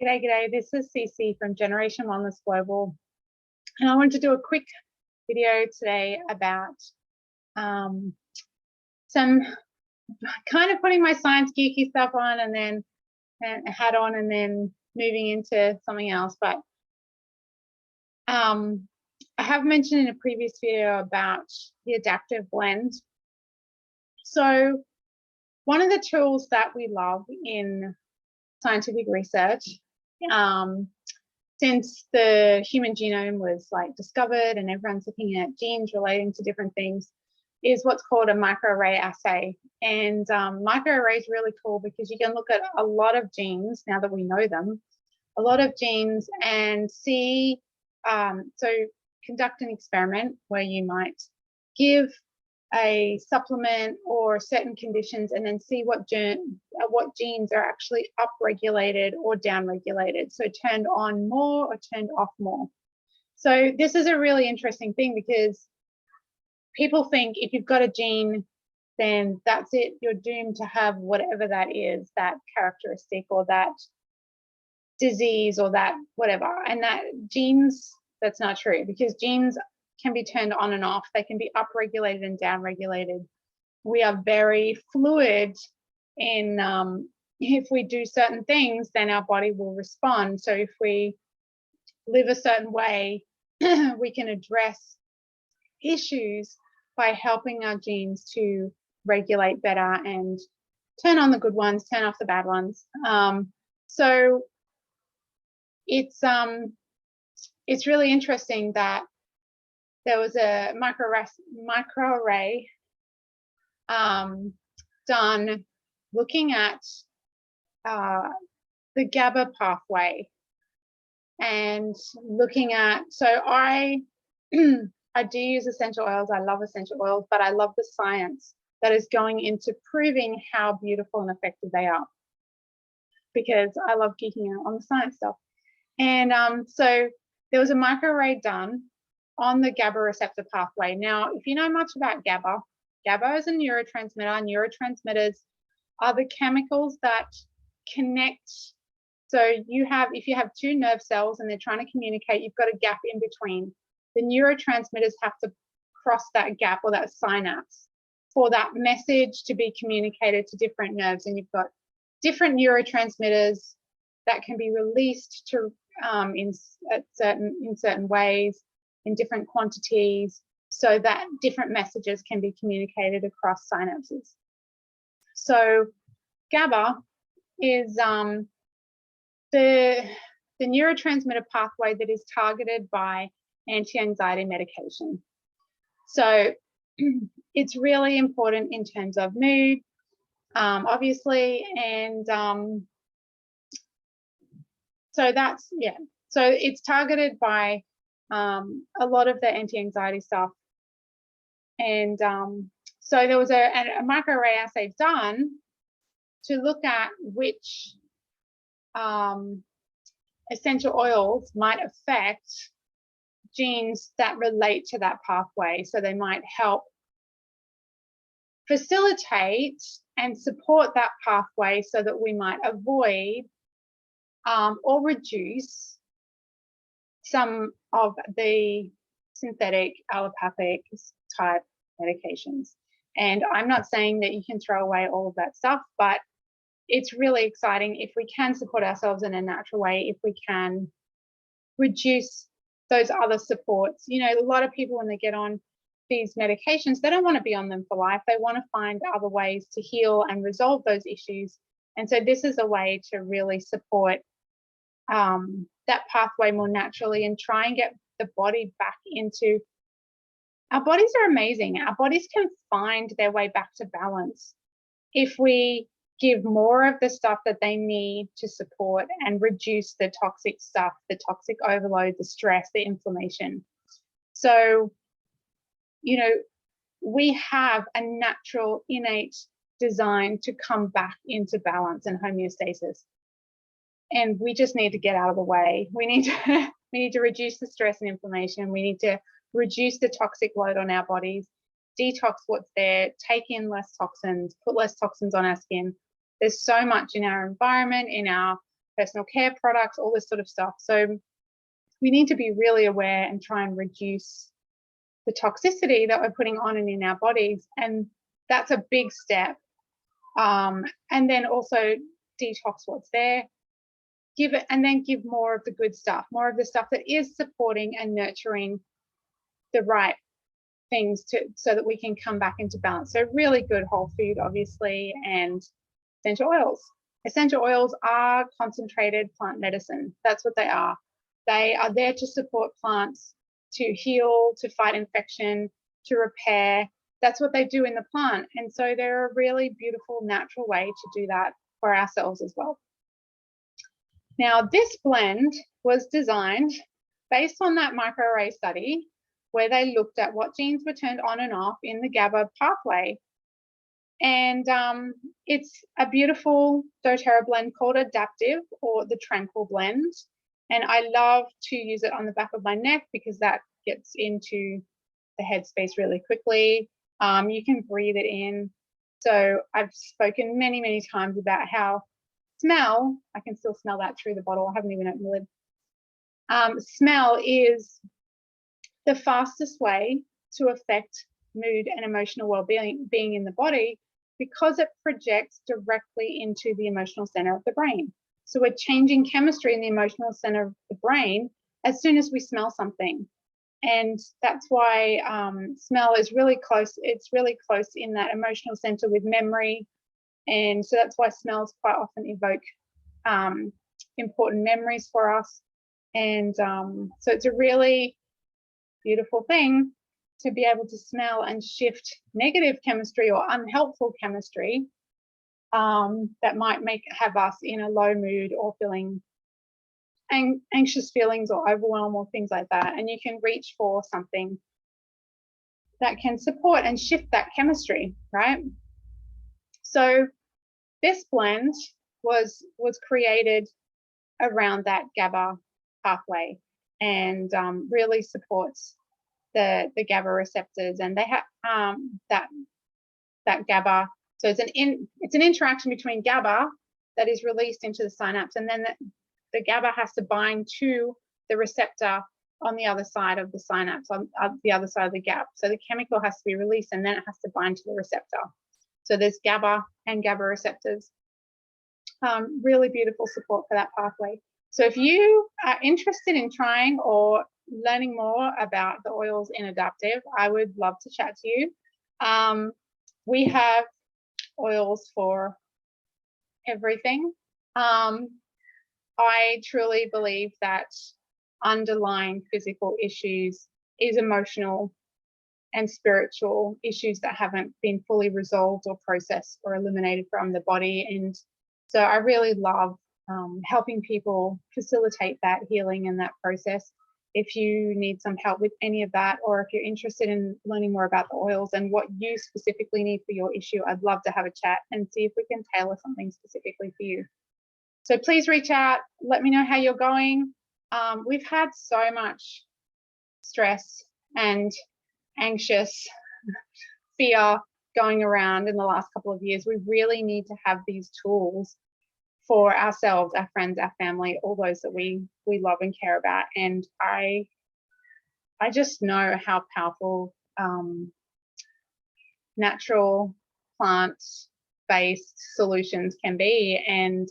G'day, g'day. This is Cece from Generation Wellness Global, and I wanted to do a quick video today about some kind of putting my science geeky stuff on and then a hat on and then moving into something else. But I have mentioned in a previous video about the adaptive blend. So one of the tools that we love in scientific research, since the human genome was discovered and everyone's looking at genes relating to different things, is what's called a microarray assay. And microarray is really cool because you can look at a lot of genes now that we know them, a lot of genes, and see, so conduct an experiment where you might give a supplement or certain conditions and then see what genes are actually upregulated or downregulated, so turned on more or turned off more. So this is a really interesting thing because people think if you've got a gene, then that's it, you're doomed to have whatever that is, that characteristic or that disease or that whatever. And that genes, that's not true, because genes can be turned on and off. They can be upregulated and downregulated. We are very fluid in if we do certain things, then our body will respond. So if we live a certain way, we can address issues by helping our genes to regulate better and turn on the good ones, turn off the bad ones. So it's really interesting that there was a microarray done looking at the GABA pathway and looking at, so I do use essential oils. I love essential oils, but I love the science that is going into proving how beautiful and effective they are, because I love geeking out on the science stuff. And so there was a microarray done on the GABA receptor pathway. Now, if you know much about GABA, GABA is a neurotransmitter. Neurotransmitters are the chemicals that connect. So if you have two nerve cells and they're trying to communicate, you've got a gap in between. The neurotransmitters have to cross that gap or that synapse for that message to be communicated to different nerves. And you've got different neurotransmitters that can be released to in certain ways, in different quantities, so that different messages can be communicated across synapses. So GABA is the neurotransmitter pathway that is targeted by anti-anxiety medication. So it's really important in terms of mood, obviously, and so that's, yeah. So it's targeted by a lot of the anti-anxiety stuff. And so there was a microarray assay done to look at which essential oils might affect genes that relate to that pathway. So they might help facilitate and support that pathway so that we might avoid or reduce some of the synthetic allopathic type medications. And I'm not saying that you can throw away all of that stuff, but it's really exciting if we can support ourselves in a natural way, if we can reduce those other supports. You know, a lot of people, when they get on these medications, they don't want to be on them for life. They want to find other ways to heal and resolve those issues. And so this is a way to really support that pathway more naturally and try and get the body back into, our bodies are amazing. Our bodies can find their way back to balance if we give more of the stuff that they need to support and reduce the toxic stuff, the toxic overload, the stress, the inflammation. So, you know, we have a natural innate design to come back into balance and homeostasis. And we just need to get out of the way. We need to reduce the stress and inflammation. We need to reduce the toxic load on our bodies, detox what's there, take in less toxins, put less toxins on our skin. There's so much in our environment, in our personal care products, all this sort of stuff. So we need to be really aware and try and reduce the toxicity that we're putting on and in our bodies. And that's a big step. And then also detox what's there, give it, and then give more of the good stuff, more of the stuff that is supporting and nurturing the right things so that we can come back into balance. So really good whole food, obviously, and essential oils. Essential oils are concentrated plant medicine. That's what they are. They are there to support plants to heal, to fight infection, to repair. That's what they do in the plant. And so they're a really beautiful, natural way to do that for ourselves as well. Now, this blend was designed based on that microarray study where they looked at what genes were turned on and off in the GABA pathway. And it's a beautiful doTERRA blend called Adaptive, or the Tranquil blend. And I love to use it on the back of my neck because that gets into the headspace really quickly. You can breathe it in. So I've spoken many, many times about how smell, I can still smell that through the bottle. I haven't even opened the lid. Smell is the fastest way to affect mood and emotional well-being in the body because it projects directly into the emotional center of the brain. So we're changing chemistry in the emotional center of the brain as soon as we smell something. And that's why smell is really close. It's really close in that emotional center with memory. And so that's why smells quite often evoke important memories for us. And so it's a really beautiful thing to be able to smell and shift negative chemistry or unhelpful chemistry that might have us in a low mood or feeling anxious feelings or overwhelm or things like that. And you can reach for something that can support and shift that chemistry, right? So this blend was created around that GABA pathway and really supports the GABA receptors, and they have that GABA. So it's an interaction between GABA that is released into the synapse, and then the GABA has to bind to the receptor on the other side of the synapse, on the other side of the gap. So the chemical has to be released, and then it has to bind to the receptor. So there's GABA and GABA receptors. Really beautiful support for that pathway. So if you are interested in trying or learning more about the oils in Adaptive, I would love to chat to you. We have oils for everything. I truly believe that underlying physical issues is emotional and spiritual issues that haven't been fully resolved or processed or eliminated from the body. And so I really love helping people facilitate that healing and that process. If you need some help with any of that, or if you're interested in learning more about the oils and what you specifically need for your issue, I'd love to have a chat and see if we can tailor something specifically for you. So please reach out, let me know how you're going. We've had so much stress and anxious fear going around in the last couple of years. We really need to have these tools for ourselves, our friends, our family, all those that we love and care about. And I just know how powerful natural plant-based solutions can be. And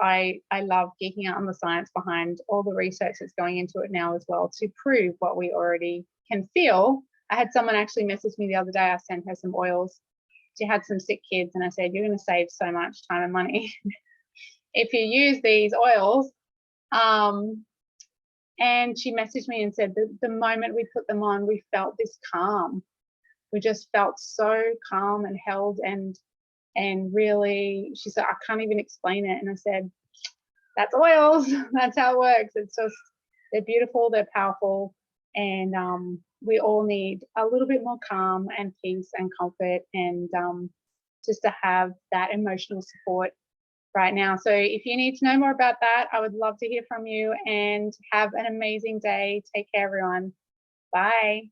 I love geeking out on the science behind all the research that's going into it now as well to prove what we already can feel. I had someone actually message me the other day. I sent her some oils. She had some sick kids, and I said, you're going to save so much time and money if you use these oils. And she messaged me and said the moment we put them on, we felt this calm. We just felt so calm and held, and really, she said, I can't even explain it. And I said, that's oils. That's how it works. It's just, they're beautiful, they're powerful, and we all need a little bit more calm and peace and comfort, and just to have that emotional support right now. So if you need to know more about that, I would love to hear from you, and have an amazing day. Take care, everyone. Bye.